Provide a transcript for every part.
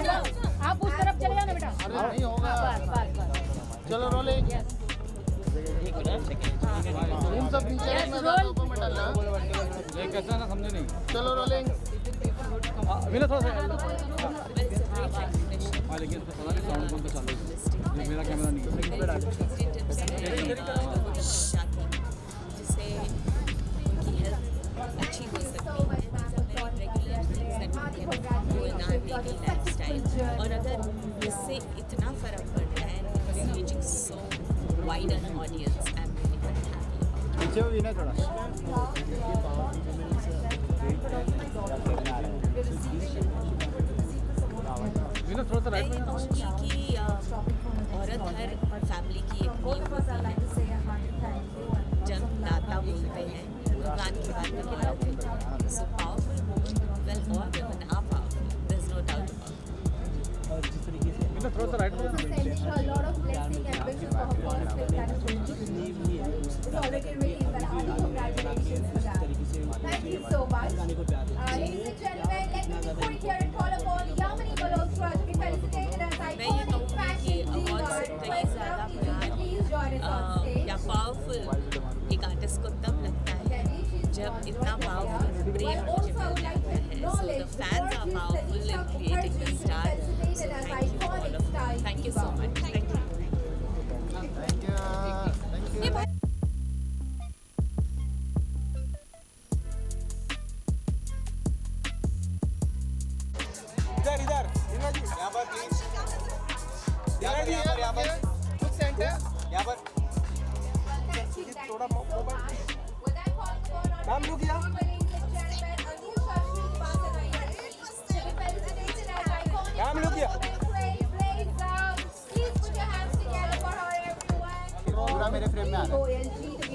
आप उस तरफ चले जाना बेटा। अरे नहीं होगा। बस बस बस। चलो रोलिंग। तुम सब नीचे Yes, रहना, roll. ऊपर मत डालना। ये कैसा ना समझे नहीं। चलो रोलिंग। विनय थोड़ा सा हाँ, हाँ लेकिन इसको पता नहीं साउंड कौन सा चालू है। ये मेरा कैमरा नहीं है। जिससे उनकी हेल्थ अच्छी हो सकती है। और अगर इससे इतना फ़र्क पड़ता है reaching so wide an audience, I am really very happy. पीछे हो विनय थोड़ा। विनय थोड़ा सा मैं राइट ये में। कहूँगी कि औरत हर फैमिली की एक नींव होती है। जन्मदाता बोलते हैं, भगवान की बात में क्या होते हैं। So powerful woman, well all women are powerful, there is no doubt about it. Vinay थोड़ा सा राइट में। sending a lot of blessing and wishes for her first successful. It's already released, and hearty congratulations for that. Thank you so much. Ladies and gentlemen, let me be quick here and call upon Yamini Malhotra to be felicitated as मैं ये iconic कहूँगी fashion कि diva. awards से कहीं Request ज़्यादा Ravni ji to please join us on stage. या powerful एक artist को तब लगता है जब इतना पावरफुल प्रेम मुझे मिल जाता है। So the fans are powerful in creating the star. So thank you all of thank you so much. Thank you. Thank you. Thank you. इधर इधर इधर जी यहाँ पर प्लीज यहाँ पर कुछ सेंटर। यहाँ पर थोड़ा मोबाइल नाम लो किया नाम लो किया पूरा मेरे फ्रेम में आ रहा है।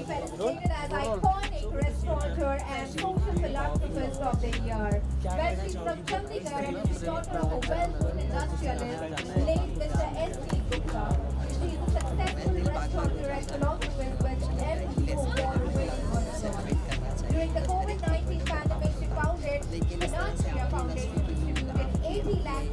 Felicitated as iconic restaurateur and social philanthropist of the year. Well, she's from Chandigarh and is the daughter of a well-known industrialist, late Mr. S.G. Gupta. She is a successful restaurateur and philanthropist with MBO award-winning person. During the COVID-19 pandemic, she founded Finantia Foundation, distributed 80 lakh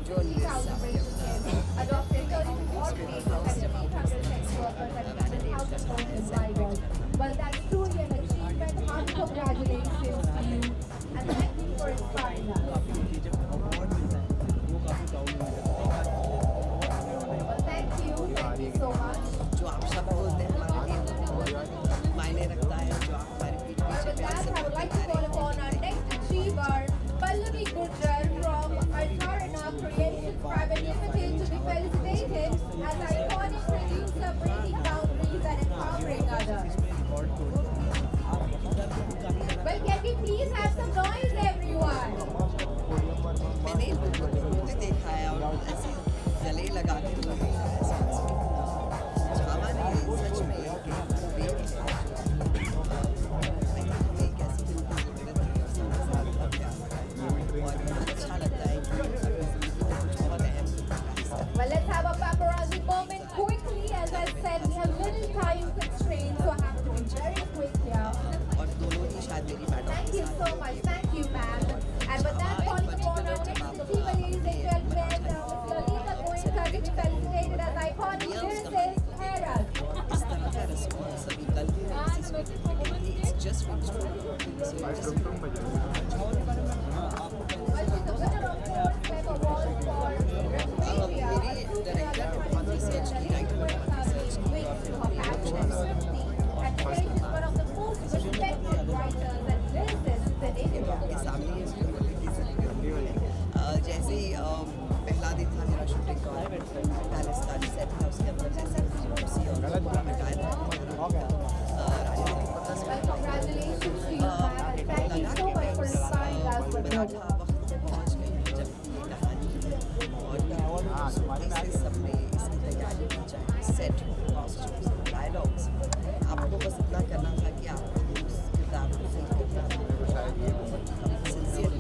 3,000 rations kits, adopted 32 orphanages and 800 sex workers and 1,000 homes in Saigon. Well, that's truly an achievement. Hearty congratulations to you, and thank you for inspiring us. Well, thank you so much. जो आप शब्द बोलते हैं हमारे लिए मायने रखता है, जो आप हमारे पीठ And पीछे with that, I would like to call upon our next achiever, Pallavi Gurjar from Artharana Creations Private Limited, to be felicitated as iconic producer, breaking boundaries and empowering others. Well, can we please have some noise, everyone? मैंने लोगों को रोते देखा है और ऐसे गले लगा के रोते हैं ऐसा छावा ने सच में एक वेट है हमें एक ऐसी फिल्म की जरूरत है और साथ साथ बहुत प्यार और अच्छा लगता है कि अगर जिंदगी में कुछ बहुत अहम Well, let's have a paparazzi moment quickly. As I said, we have little time constraints, so I have to be very quick here. और दोनों ही शायद मेरी मैडम Thank के you साथ so much. Thank you, ma'am. And with that, calling upon our next achiever, ladies and gentlemen, Ms. Lalita Goenka, to be felicitated as iconic lyricist, Heras. इस तरह का response अभी कल भी मैं किसी स्क्रिप्ट में गई it's just finished so Well, she's the winner of 4 Feb Awards for Rhythmia, मेरे a true डायरेक्टर ने बहुत रिसर्च की राइटर ने बहुत रिसर्च की wings to her passion and sympathy, and today she's one of the most respected writers and lyricists in ये तो India. आपके सामने ही इसको बोलने की जरूरत नहीं है जैसे ही पहला दिन था मेरा शूटिंग का पैलेस का जो सेट था उसके अंदर जैसे कुर्सी और पूरा मिटाया था राजा की पता से Well, congratulations to you, ma'am, and thank you so much for inspiring us with बना your था वक्त पहुँच गई जब ये कहानी और कैसे सबने इसकी तैयारी की चाहे सेट हो कॉस्ट्यूम्स डायलॉग्स आपको बस इतना करना था कि आपको उस किरदार को फील करना sincere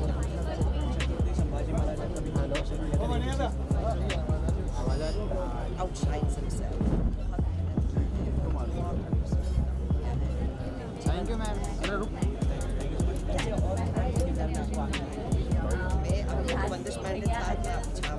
outshines himself. Thank you ma'am. अरे रुक। मैं अभी बंदिश मैंने साथ में आप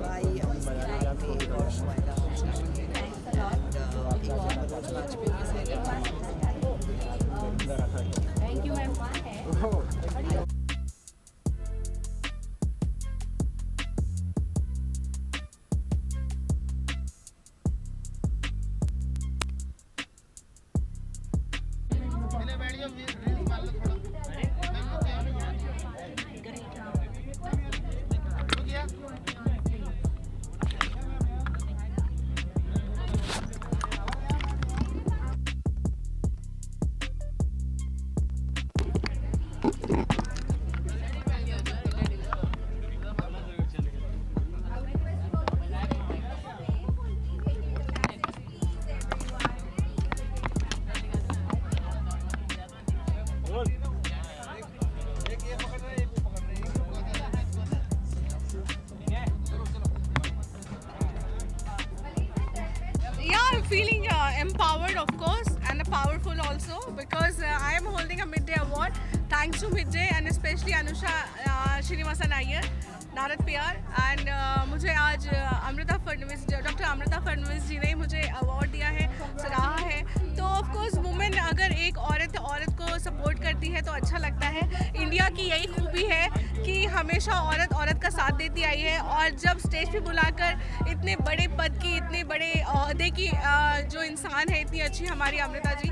Yeah, I'm feeling empowered, of course, and powerful also because I am holding a midday award thanks to midday and especially Anusha Srinivasan Iyer, Narad प्यार एंड मुझे आज अमृता फडणवीस डॉक्टर अमृता फडणवीस जी ने मुझे अवार्ड दिया है, सराहा है। तो ऑफ कोर्स वुमेन अगर एक औरत को सपोर्ट करती है तो अच्छा लगता है। इंडिया की यही खूबी है कि हमेशा औरत का साथ देती आई है और जब स्टेज पे बुलाकर इतने बड़े पद की, इतने बड़े ओहदे की जो इंसान है, इतनी अच्छी हमारी अमृता जी,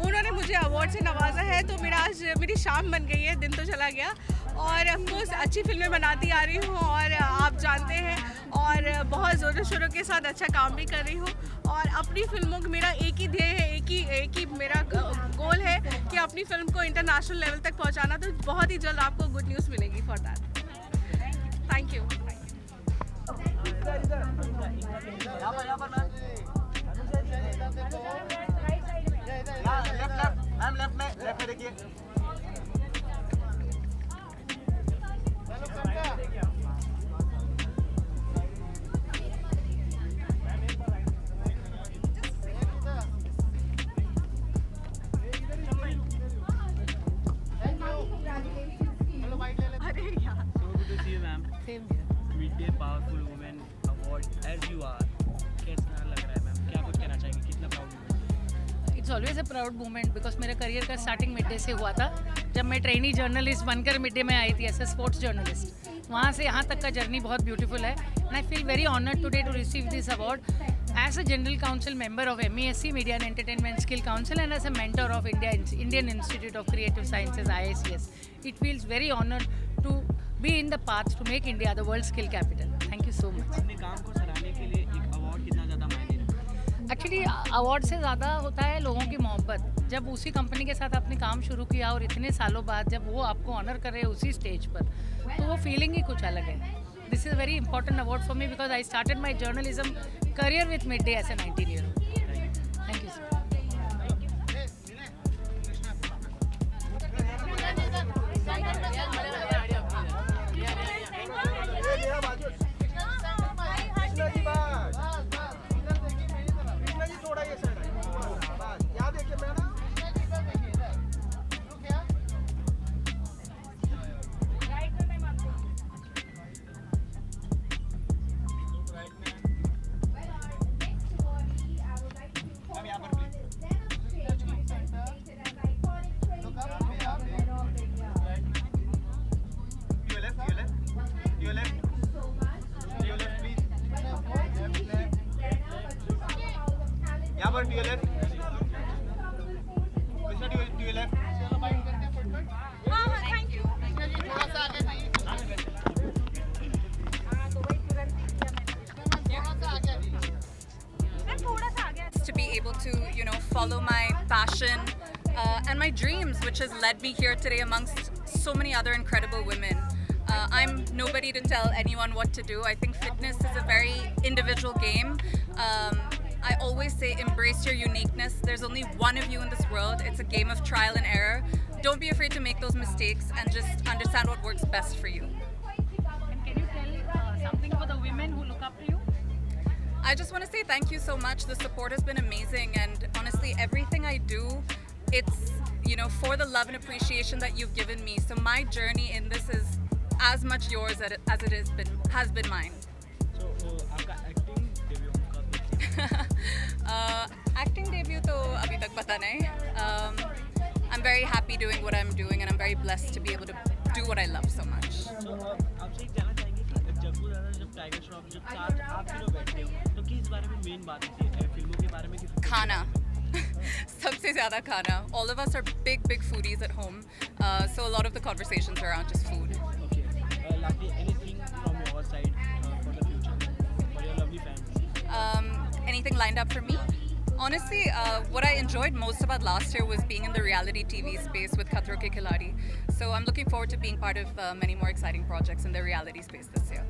उन्होंने मुझे अवार्ड से नवाजा है। तो मेरी शाम बन गई है, दिन तो चला गया। और ऑफकोर्स अच्छी फिल्में बनाती आ रही हूँ और आप जानते हैं, और बहुत ज़ोरों शोरों के साथ अच्छा काम भी कर रही हूँ। और अपनी फिल्मों का मेरा एक ही ध्येय है, एक ही मेरा गोल है कि अपनी फिल्म को इंटरनेशनल लेवल तक पहुँचाना। तो बहुत ही जल्द आपको गुड न्यूज़ मिलेगी for that. Thank you. Left में देखिए। Midday Powerful Women Award as you are, कैसा लग रहा है मैम? क्या कुछ कहना चाहेंगे? कितना proud? It's always a proud moment because मेरा करियर का स्टार्टिंग मिड-डे से हुआ था। जब मैं ट्रेनी जर्नलिस्ट बनकर मिड-डे में आई थी एज ए स्पोर्ट्स जर्नलिस्ट, वहाँ से यहाँ तक का जर्नी बहुत ब्यूटीफुल है। And I feel very honoured today to receive this award as a general council member of MESC Media and Entertainment Skill Council and as a mentor of Indian Institute of Creative Sciences IICS. It feels very honored to be in the path to make India the world skill capital. Thank you so much. अपने काम को सराहने के लिए एक award कितना ज़्यादा मायने रखता है? एक्चुअली अवार्ड से ज़्यादा होता है लोगों की मोहब्बत। जब उसी कंपनी के साथ आपने काम शुरू किया और इतने सालों बाद जब वो आपको ऑनर कर रहे हैं उसी स्टेज पर, तो वो फीलिंग ही कुछ अलग है। This is a very important award for me because I started my journalism career with Midday as a 19-year-old. Thank you, sir. To be able to, follow my passion and my dreams, which has led me here today amongst so many other incredible women. I'm nobody to tell anyone what to do. I think fitness is a very individual game. I always say embrace your uniqueness. There's only one of you in this world. It's a game of trial and error. Don't be afraid to make those mistakes and just understand what works best for you. And can you tell something for the women who look up to you? I just want to say thank you so much. The support has been amazing, and honestly, everything I do, it's for the love and appreciation that you've given me. So my journey in this is as much yours as it has been mine. So आपका acting debut कब? Acting debut तो अभी तक पता नहीं. I'm very happy doing what I'm doing, and I'm very blessed to be able to do what I love so much. So आपसे एक जानना चाहेंगे कि जग्गू दादा जब टाइगर श्रॉफ जब साथ आप तीनों बैठते हो तो किस बारे में मेन बात होती है? फिल्मों के बारे में कि खाना. सबसे ज़्यादा खाना. All of us are big foodies at home, so a lot of the conversations are around just food. Okay. Lastly, anything from your side for the future, for your lovely fans? Anything lined up for me? Honestly, what I enjoyed most about last year was being in the reality TV space with Khatro Ke Khiladi. So I'm looking forward to being part of many more exciting projects in the reality space this year.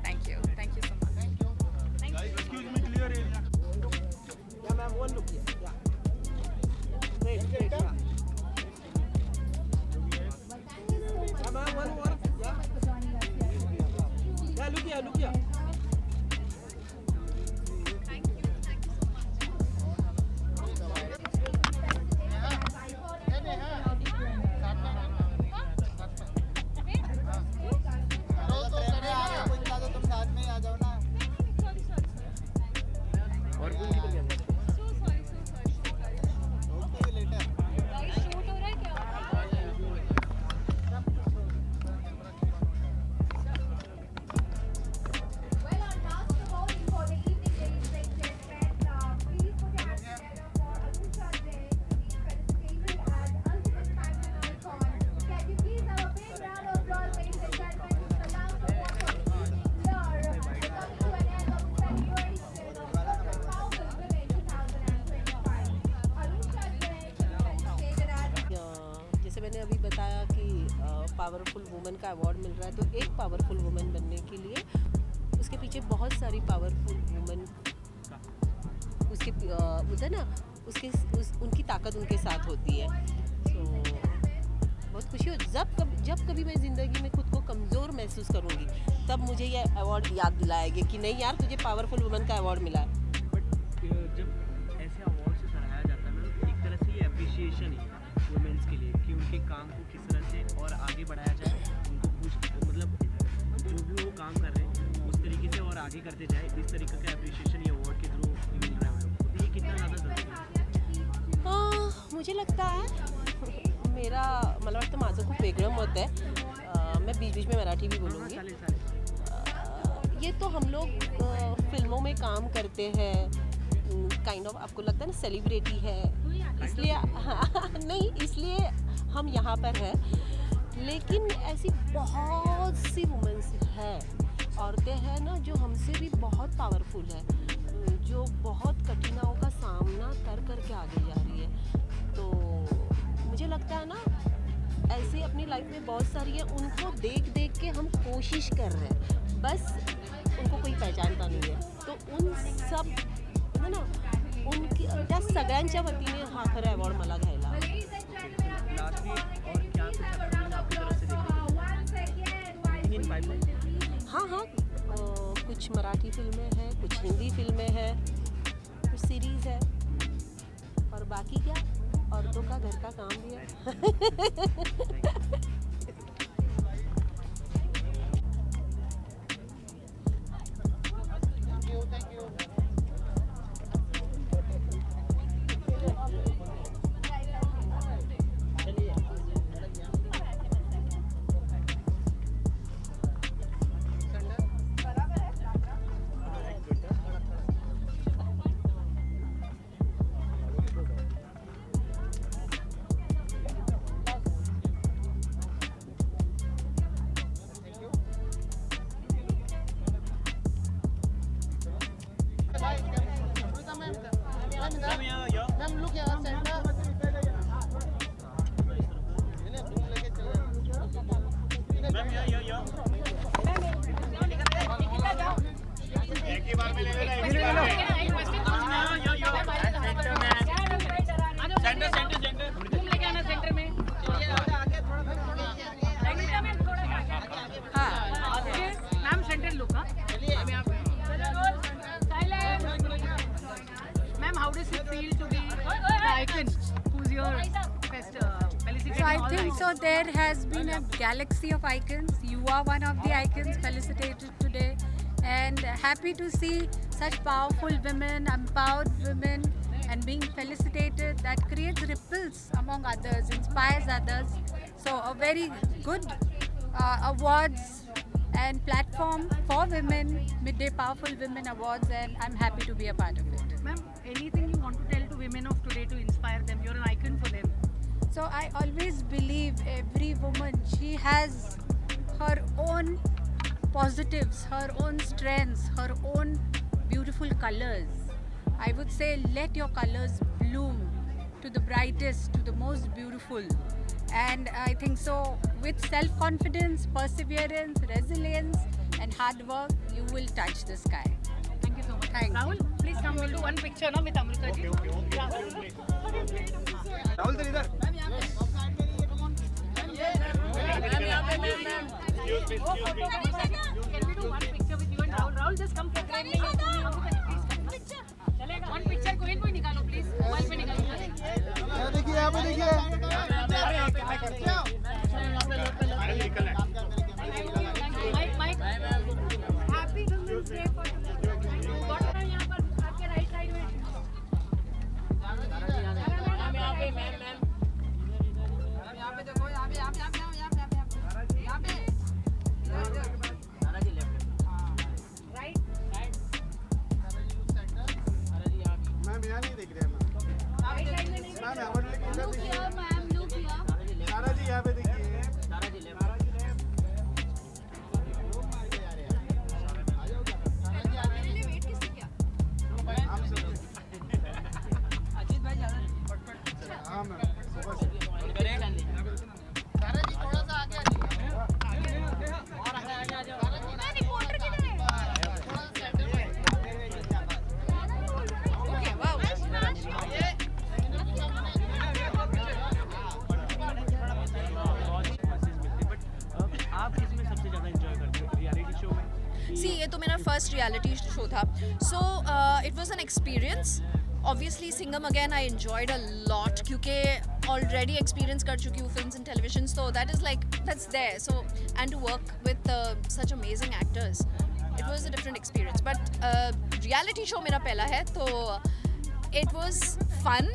Thank you. Thank you so much. Excuse me, clear area. Yeah, ma'am, one look here. Yeah. Great, yeah. Yeah, ma'am, one more. Yeah. Yeah, look here. तुम साथ में आ जाओ ना. और कौन किधर गया? Well, our last voting for the evening, ladies and gentlemen. Please put your hands together for Anusha Jain, being felicitated as Ultimate Fashion Icon. Can you please have a big round of applause, ladies and gentlemen, to the last award for the evening here. We're coming to an end of the celebration of Ultimate Powerful Women 2025. Anusha Jain, felicitated as जैसे मैंने अभी बताया कि powerful women का award मिल रहा है, तो एक पावरफुल वुमेन बनने के लिए उसके पीछे बहुत सारी पावरफुल वुमेन उसके होता है ना, उनकी ताकत उनके साथ होती है. तो बहुत खुशी हो जब कभी मैं ज़िंदगी में खुद को कमज़ोर महसूस करूँगी, तब मुझे ये अवार्ड याद दिलाएगी कि नहीं यार, तुझे पावरफुल वुमेन का अवार्ड मिला है. बट जब ऐसे अवार्ड से सराहाया जाता है ना, एक तरह से ये अप्रिशिएशन है वुमेन्स के लिए कि उनके काम को किस तरह से और आगे बढ़ाया जाए, उनको कुछ मतलब जो भी वो काम कर रहे हैं उस तरीके से और आगे करते जाए. इस तरीके का अप्रिशिएशन ये अवार्ड के थ्रू मिल रहा है उन लोगों को. तो ये कितना ज़्यादा ज़रूरी है? मुझे लगता है मला वाटतं माझं खूप वेगळं मत आहे. मैं बीच में मराठी भी बोलूँगी. ये तो हम लोग फिल्मों में काम करते हैं, काइंड ऑफ आपको लगता है ना सेलिब्रिटी है, इसलिए नहीं, इसलिए हम यहाँ पर हैं. लेकिन ऐसी बहुत सी वुमेन्स हैं, औरतें हैं ना, जो हमसे भी बहुत पावरफुल है, जो बहुत कठिनाइयों का सामना कर आगे जा रही है. तो मुझे लगता है ना, ऐसे अपनी लाइफ में बहुत सारी है, उनको देख के हम कोशिश कर रहे हैं, बस उनको कोई पहचानता नहीं है. तो उन सब है ना, उनकी त्या सगळ्यांच्या वतीने हा खरा अवॉर्ड मला घ्यायला. लास्टली और क्या कुछ अपकमिंग आपकी तरफ से देखने इन पाइपलाइन? हाँ, कुछ मराठी फिल्में हैं, कुछ हिंदी फिल्में हैं, कुछ सीरीज़ है, और बाकी क्या, औरतों का घर का काम भी है. So there has been a galaxy of icons. You are one of the icons felicitated today, and happy to see such powerful women, empowered women, and being felicitated. That creates ripples among others, inspires others. So a very good awards and platform for women, Midday Powerful Women Awards, and I'm happy to be a part of it. Ma'am, anything you want to tell to women of today to inspire them. You're an icon for them. So I always believe every woman, she has her own positives, her own strengths, her own beautiful colors. I would say let your colors bloom to the brightest, to the most beautiful. And I think so with self-confidence, perseverance, resilience and hard work, you will touch the sky. Thank you so much. Thank Rahul, please come. We'll do one picture now with Amrita ji. Rahul sir इधर Can we do one picture with you and Rahul? Rahul, just come. Please come. चलेगा. One picture कोई निकालो please. Mobile पे निकालो. यहाँ देखिए, यहाँ पे देखिए। Mike. Happy Women's Day for you. What are यहाँ पर आपके right side में? Right. मैम यहाँ नहीं दिख रहे हैं मैम। Right side में नहीं. मैम यहाँ पर देखिए, इधर देखिए। सारा जी यहाँ पे देखिए। हाँ मैम, सुबह से। सारा जी थोड़ा सा आगे आ जाइए। और आगे आ जाओ। रिपोर्टर किधर है? थोड़ा सा सेंटर में। Okay, wow. आप किसमें सबसे ज़्यादा एंजॉय करते हो रियलिटी शो में? See, ये तो मेरा फर्स्ट रियलिटी शो था. So it was an experience. Obviously, Singham again I enjoyed a lot क्योंकि already experience कर चुकी हूँ films and television, so that's there. So and to work with such amazing actors, it was a different experience. But reality show मेरा पहला है, तो it was fun.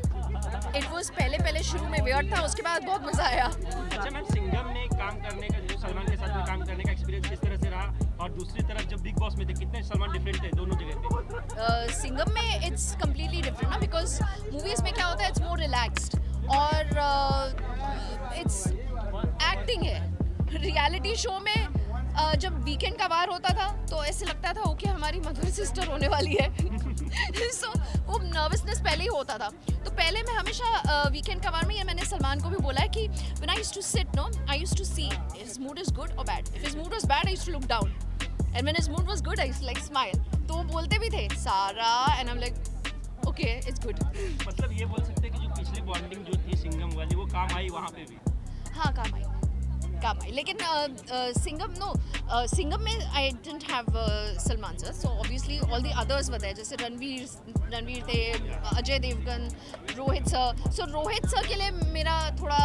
It was पहले शुरू में weird था, उसके बाद बहुत मजा आया. अच्छा मैम, सिंघम में काम करने का, जो सलमान के साथ में काम करने का एक्सपीरियंस किस तरह से रहा, और दूसरी तरफ जब बिग बॉस में थे कितने सलमान डिफरेंट थे दोनों जगह पे? सिंघम में इट्स कम्प्लीटली डिफरेंट ना, बिकॉज मूवीज में क्या होता है, इट्स मोर रिलैक्स्ड और इट्स एक्टिंग है. रियलिटी शो में जब वीकेंड का वार होता था तो ऐसे लगता था ओके हमारी मदर सिस्टर होने वाली है. सो वो नर्वसनेस पहले ही होता था. तो पहले मैं हमेशा वीकेंड का वार में, ये मैंने सलमान को भी बोला है कि when I used to sit no, I used to see his mood is good और bad. If his mood was bad I used to look down, and when his mood was good I used to like smile. तो वो बोलते भी थे सारा, and I am like okay it's good. मतलब ये बोल सकते हैं कि जो पिछली बॉन्डिंग जो थी सिंघम वाली वो काम आई वहाँ पे भी? हाँ काम आई. लेकिन सिंघम में I didn't have Salman sir, so obviously all the others were there. जैसे रणवीर थे, Ajay Devgn, Rohit sir. So Rohit sir के लिए मेरा थोड़ा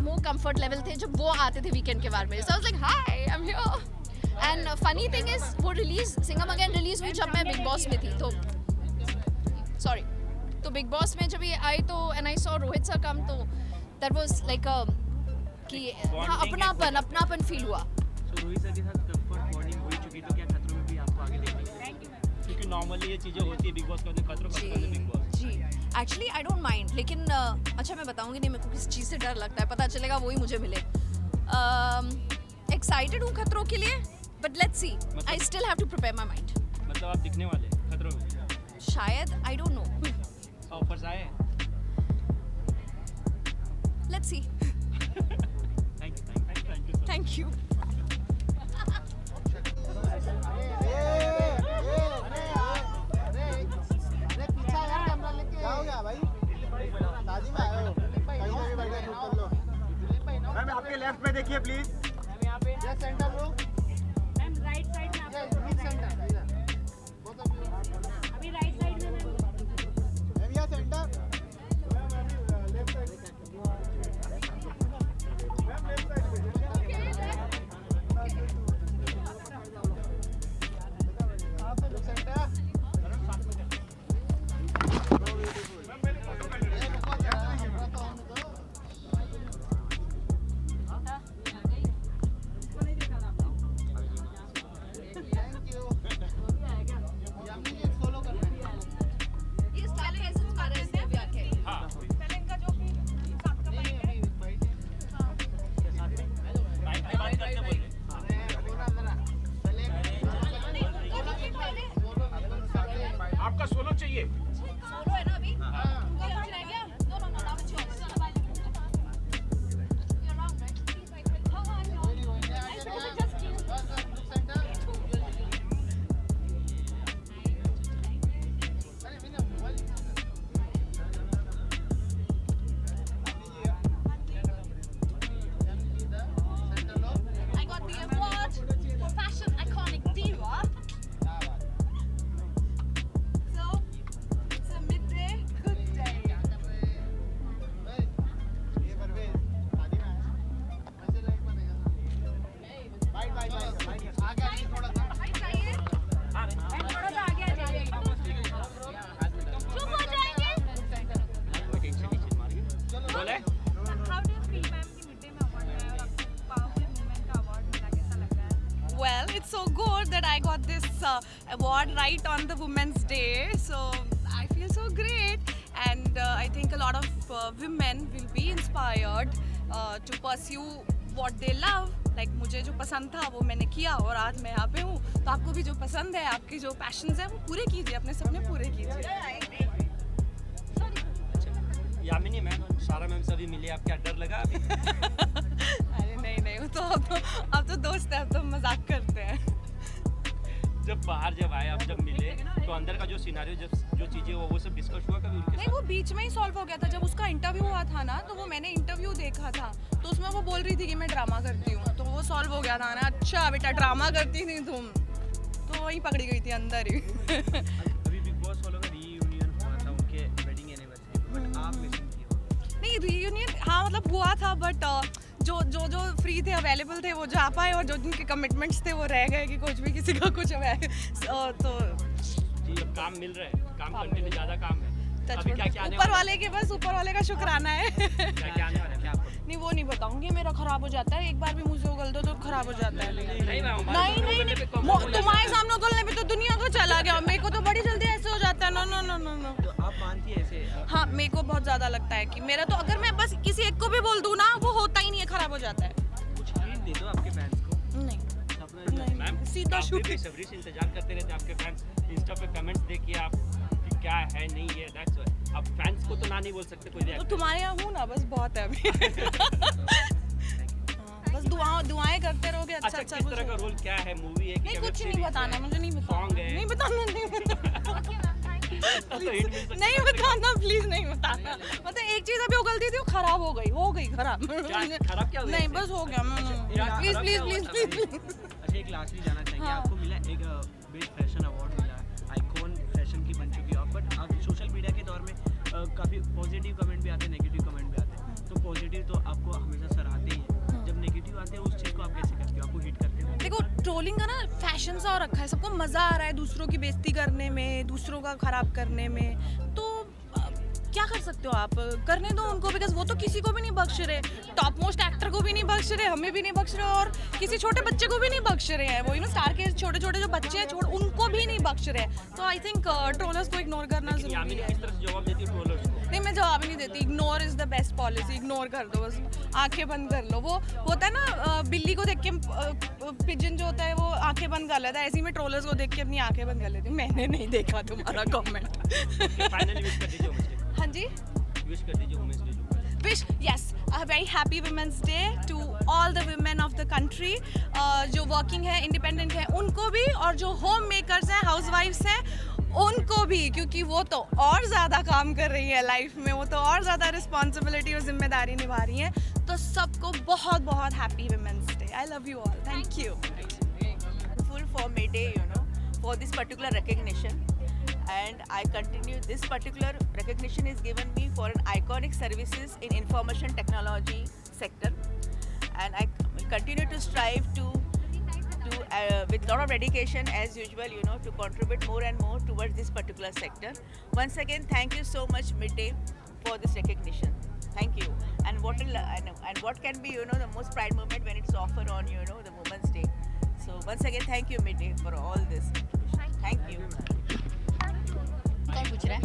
मोर कंफर्ट लेवल थे जब वो आते थे वीकेंड के बारे में. So I was like hi I am here. And funny thing is वो सिंघम अगेन रिलीज हुई जब मैं बिग बॉस में थी. तो बिग बॉस में जब ये आई तो and I saw Rohit sir come, तो दैट वाज लाइक कि हाँ अपनापन फील हुआ. तो रोहित सर के साथ कंफर्ट बॉन्डिंग हो चुकी, तो क्या खतरों में भी आपको आगे देखने को? क्योंकि नॉर्मली ये चीज़ें होती है बिग बॉस के, खतरों में बिग बॉस. जी एक्चुअली आई डोंट माइंड, लेकिन अच्छा मैं बताऊंगी नहीं, मेरे को किस चीज़ से डर लगता है, पता चलेगा वही मुझे मिले. एक्साइटेड हूँ खतरों के लिए, but let's see, I still have to prepare my mind. मतलब आप दिखने वाले खतरों में? शायद, आई डोंट नो. ऑफर्स आए? Let's see. Thank you. पीछा यार कैमरा लेके. क्या हो गया भाई? शादी में आए हो? कहीं भी बैठ के शूट कर लो. मैम आपके लेफ्ट में देखिए प्लीज. मैम यहाँ पे. ये सेंटर लो. मैम राइट साइड में. ये मिड सेंटर इधर. बहुत अच्छा. अभी राइट साइड में मैम यहाँ centre. Left side. Ma'am left side में. I got this award right on the Women's Day. So I feel so great. And I think a lot of women will be inspired to pursue what they love. Like मुझे जो पसंद था वो मैंने किया और आज मैं यहाँ पे हूँ. तो आपको भी जो पसंद है, आपकी जो पैशंस है वो पूरे कीजिए, अपने सपने पूरे कीजिए. यामिनी मैम, सारा मैम सभी मिले, आप क्या डर लगा अभी? अरे नहीं, वो तो अब तो दोस्त है, अब तो मजाक करते हैं. जब बाहर जब आए, आप जब मिले, तो अंदर का जो सिनारियो, जब जो चीजें वो सब डिस्कस हुआ कभी उनके साथ? नहीं, वो बीच में ही सॉल्व हो गया था. जब उसका इंटरव्यू हुआ था ना, तो वो मैंने इंटरव्यू देखा था, तो उसमें वो बोल रही थी कि मैं ड्रामा करती हूँ, तो वो सॉल्व हो गया था ना. अच्छा बेटा ड्रामा करती थी तुम, तो वही पकड़ी गई थी अंदर ही. अभी बिग बॉस वालों का रीयूनियन हुआ था, उनके वेडिंग एनिवर्सरी, बट आप मिसिंग थी वो? नहीं, रीयूनियन हाँ मतलब हुआ था, बट जो फ्री थे, अवेलेबल थे, वो जा पाए, और जो जिनके कमिटमेंट्स थे वो रह गए कि कुछ भी किसी का कुछ तो जी अब काम मिल रहा है, काम करने में ज़्यादा काम है. अभी क्या ऊपर वाले के बस ऊपर वाले का शुक्राना है. क्या आने वाला है, क्या आपको? नहीं वो नहीं बताऊंगी, मेरा खराब हो जाता है. एक बार भी मुझे उगल दो तो खराब हो जाता है. नहीं तुम्हारे सामने उगलने पे तो दुनिया को चला गया. मेरे को तो बड़ी जल्दी ऐसे हो जाता है. नो. तो आप मानती है ऐसे? हाँ, मेरे को बहुत ज्यादा लगता है कि मेरा तो अगर मैं बस किसी एक को भी बोल दूँ ना, वो होता ही नहीं है, खराब हो जाता है. कुछ हिंट दे दो आपके फैंस को. नहीं मैम, सीधा आप बेसब्री से इंतजार करते रहते हैं आपके फैंस इंस्टा पे कमेंट्स देखिए आप कि क्या है नहीं है. दैट्स व्हाई अब फैंस को तो ना नहीं बोल सकते कोई तो तुम्हारे यहाँ हूँ ना, बस बहुत है अभी. बस दुआएं करते रहोगे. अच्छा किस तरह का रोल क्या है, मूवी है कि नहीं, कुछ नहीं बताना, मुझे नहीं बताना. सॉन्ग है? नहीं बताना. नहीं बताना प्लीज, नहीं बताना. मतलब एक चीज अभी उगलती थी, वो खराब हो गई खराब. खराब क्या हो गया? नहीं बस हो गया. प्लीज. अच्छा, एक लास्टली जाना चाहेंगे, आपको मिला एक बेस्ट फैशन अवार्ड मिला, आइकॉन फैशन की बन चुकी है आप, बट अब सोशल मीडिया के दौर में काफ़ी पॉजिटिव कमेंट भी आते हैं, नेगेटिव कमेंट भी आते हैं. तो पॉजिटिव तो आपको हमेशा सराहते ही हैं, जब नेगेटिव आते हैं उस चीज़ को आप कैसे करते हो, आपको हिट करते हो? देखो, ट्रोलिंग का ना फैशन सा हो रखा है, सबको मज़ा आ रहा है दूसरों की बेइज्जती करने में, दूसरों का खराब करने में. तो क्या कर सकते हो आप, करने दो उनको, बिकॉज वो तो किसी को भी नहीं बख्श रहे. टॉप मोस्ट एक्टर को भी नहीं बख्श रहे, हमें भी नहीं बख्श रहे, और किसी छोटे बच्चे को भी नहीं बख्श रहे हैं. वो स्टार के छोटे छोटे जो बच्चे हैं, उनको भी नहीं बख्श रहे. तो आई थिंक ट्रोलर्स को इग्नोर करना जरूरी है. किस तरह से जवाब देती है ट्रोलर्स को? नहीं, मैं जवाब ही नहीं देती. Ignore is the best policy. Ignore कर दो, बस आंखें बंद कर लो. वो होता है ना, बिल्ली को देख के पिजन जो होता है वो आंखें बंद कर लेता है, ऐसे ही मैं ट्रोलर्स को देख के अपनी आंखें बंद कर लेती हूँ. मैंने नहीं देखा तुम्हारा कमेंट. फाइनली विश कर दीजिए मुझे. हाँ जी, विश कर दीजिए women's day. wish yes a very happy women's day to all the women of the country. जो वर्किंग है, इंडिपेंडेंट है, उनको भी, और जो होम मेकर्स हैं, हाउसवाइफ्स हैं, उनको भी, क्योंकि वो तो और ज़्यादा काम कर रही है लाइफ में, वो तो और ज़्यादा रिस्पॉन्सिबिलिटी और जिम्मेदारी निभा रही हैं. तो सबको बहुत बहुत happy women's day. I love you all. Thank you. Full for May Day, for this particular recognition. And I continue, this particular recognition is given me for an iconic services in information technology sector, and I will continue to strive to with lot of dedication as usual, to contribute more and more towards this particular sector. Once again, thank you so much Midday for this recognition. Thank you. And what can be the most pride moment when it's offered on the Women's Day. So once again, thank you Midday for all this. Thank you. कौन पूछ रहा है?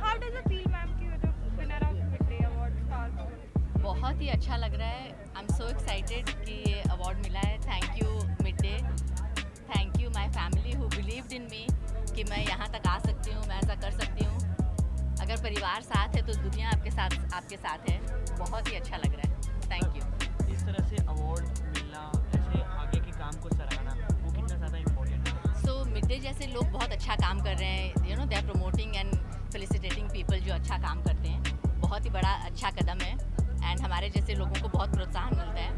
How does it feel, ma'am, कि जो winner of Midday Award Star? बहुत ही अच्छा लग रहा है. आई एम सो एक्साइटेड कि ये अवार्ड मिला है. Thank you Midday, thank you my family who believed in me कि मैं यहाँ तक आ सकती हूँ, मैं ऐसा कर सकती हूँ. अगर परिवार साथ है तो दुनिया आपके साथ है. बहुत ही अच्छा लग रहा है. Thank you. इस तरह से अवार्ड मिलना, ऐसे आगे के काम को सराहना, वो कितना ज़्यादा इम्पोर्टेंट है? सो मिडडे जैसे लोग बहुत अच्छा काम कर रहे हैं. They are promoting and felicitating people जो अच्छा काम करते हैं. बहुत ही बड़ा अच्छा कदम है, एंड हमारे जैसे लोगों को बहुत प्रोत्साहन मिलता है.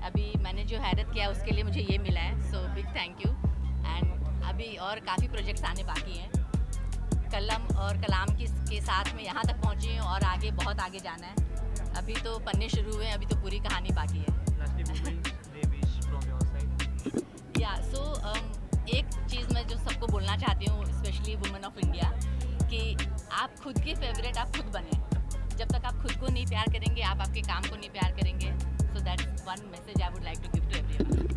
अभी मैंने जो हैरत किया उसके लिए मुझे ये मिला है. So big thank you. And अभी और काफ़ी प्रोजेक्ट्स आने बाकी हैं. कलम और कलाम के साथ में यहाँ तक पहुँची हूँ और आगे बहुत आगे जाना है. अभी तो पन्ने शुरू हुए हैं, अभी तो पूरी कहानी बाकी है. या सो एक चीज़ मैं जो सबको बोलना चाहती हूँ, स्पेशली वुमेन ऑफ इंडिया, कि आप खुद की फेवरेट आप खुद बने. जब तक आप खुद को नहीं प्यार करेंगे, आप आपके काम को नहीं प्यार करेंगे. So that's one message I would like to give to everyone.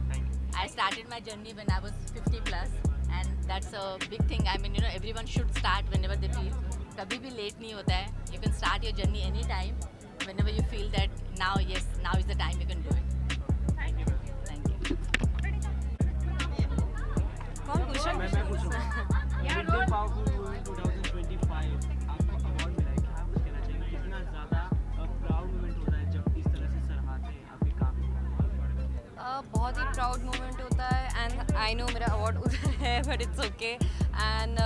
I started my journey when I was 50 plus, and that's a big thing. I mean, you know, everyone should start whenever they feel. कभी भी late नहीं होता है. You can start your journey anytime, whenever you feel that now, yes, now is the time you can do it. Thank you. Thank you. कौन पूछ रहा है? मैं पूछ रहा हूँ. मिड-डे पावरफुल वुमेन 2025 आपको अवार्ड मिला है. क्या कुछ कहना चाहिए? कितना ज़्यादा प्राउड मोमेंट होता है जब इस तरह से सराहते हैं आपके काम को? बहुत ही प्राउड मोमेंट होता है एंड आई नो मेरा अवार्ड उधर है but it's okay and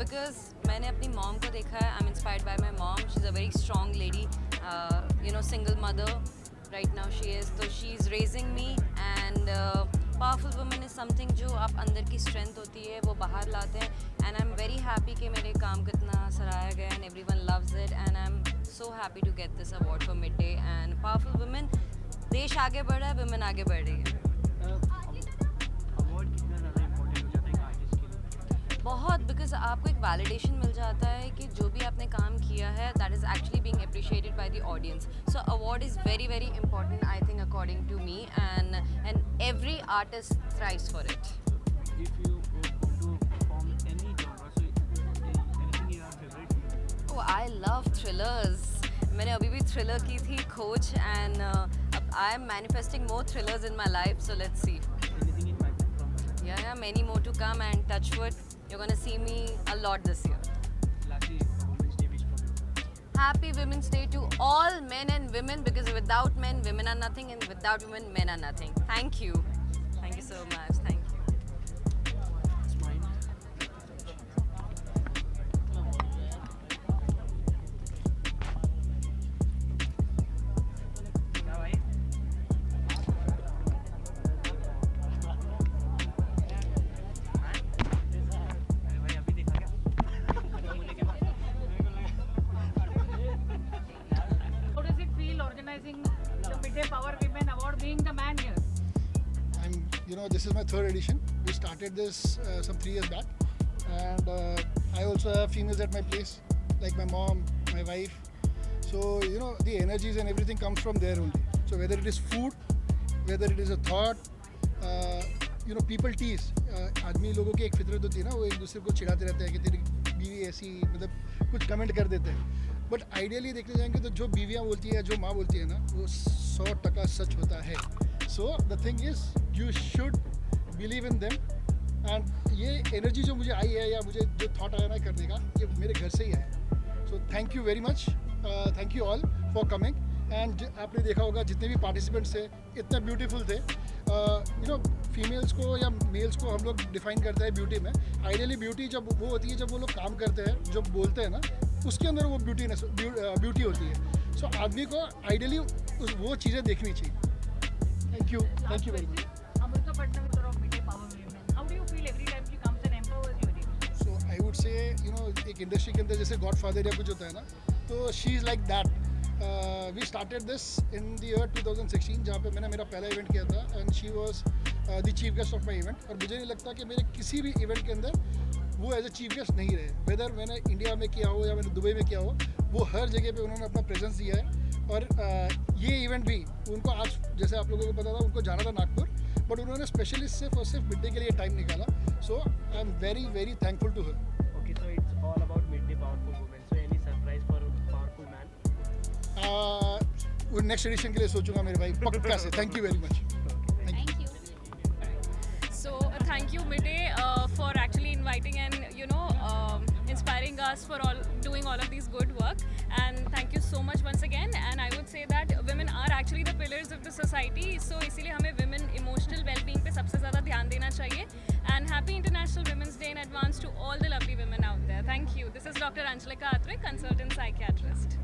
because मैंने अपनी मॉम को देखा है. I am inspired by my mom. She is a very strong lady, you know, single mother right now she is. तो she is raising me and powerful women is something जो आप अंदर की स्ट्रेंथ होती है वो बाहर लाते हैं. And I am very happy कि मेरे काम को इतना सराहा गया and every one loves it and I am so happy to get this award for mid day. And powerful women, देश आगे बढ़ रहा है, वुमेन आगे बढ़ रही है. अवार्ड कितना ज़्यादा इम्पोर्टेंट हो जाता है एक आर्टिस्ट के लिए? बहुत, बिकॉज आपको एक वैलिडेशन मिल जाता है कि जो भी आपने काम किया है that is actually being appreciated by the audience. So award is very very important I think according to me and every artist thrives for it. If you want to perform any genre, so anything you are favorite? Oh, I love thrillers. मैंने अभी भी thriller की थी, खोज, and I M manifesting more thrillers in my life. So let's see. Anything in mind from? Yeah, many more to come and touch wood. You're gonna see me a lot this year. Lastly, Women's Day wish from you. Happy Women's Day to all men and women, because without men, women are nothing, and without women, men are nothing. Thank you. Thank you so much. Thank you. How does it feel organizing the Midday Power Women Award, being the man here? This is my third edition. We started this some 3 years back, and I also have females at my place, like my mom, my wife. So the energies and everything comes from there only. So whether it is food, whether it is a thought, people tease. आदमी लोगों की एक फितरत होती है ना, वो एक दूसरे को चिढ़ाते रहते हैं कि तेरी बीवी ऐसी, मतलब कुछ कमेंट कर देते हैं. बट आइडियली देखने जाएंगे तो जो बीवियाँ बोलती है, जो माँ बोलती है ना, वो 100% सच होता है. So the thing is you should believe in them. And ये एनर्जी जो मुझे आई है या मुझे जो थॉट आया ना करने का, ये मेरे घर से ही है. सो thank you very much. Thank you all for coming. And आपने देखा होगा जितने भी पार्टिसिपेंट्स थे इतने ब्यूटीफुल थे. फीमेल्स को या मेल्स को हम लोग डिफाइन करते हैं ब्यूटी में. आइडियली ब्यूटी जब वो होती है जब वो लोग काम करते हैं, जब बोलते हैं ना, उसके अंदर वो ब्यूटी होती है. सो आदमी को आइडियली वो चीज़ें देखनी चाहिए. Thank you very much. Amrita Patnavis of Midday Power Women. How do you feel every time she comes and empowers you? So I would say एक इंडस्ट्री के अंदर जैसे गॉडफादर या कुछ होता है ना, तो she is like that. We started this in the year 2016, जहाँ पे मैंने मेरा पहला इवेंट किया था, and she was the chief guest of my event. और मुझे नहीं लगता कि मेरे किसी भी इवेंट के अंदर वो एज ए चीफ गेस्ट नहीं रहे. वेदर मैंने इंडिया में किया हो या मैंने दुबई में किया हो, वो हर जगह पे उन्होंने अपना प्रेजेंस दिया है. और ये इवेंट भी उनको आज, जैसे आप लोगों को पता था, उनको जाना था नागपुर, बट उन्होंने स्पेशली सिर्फ और सिर्फ मिड-डे के लिए टाइम निकाला. So I am very very thankful to her. Okay, so it's all about Midday Powerful Women. So any surprise for Powerful Man? वो नेक्स्ट एडिशन के लिए सोचूंगा मेरे भाई, पक्का से. Thank you very much. Thank you. So thank you Midday for actually inviting and inspiring us for doing all of these good work, and thank you so much once again. And I would say that women are actually the pillars of the society, so इसीलिए हमें women emotional well-being पे सबसे ज़्यादा ध्यान देना चाहिए. And happy International Women's Day in advance to all the lovely women out there. Thank you. This is Dr. Anjalika Atre, consultant psychiatrist.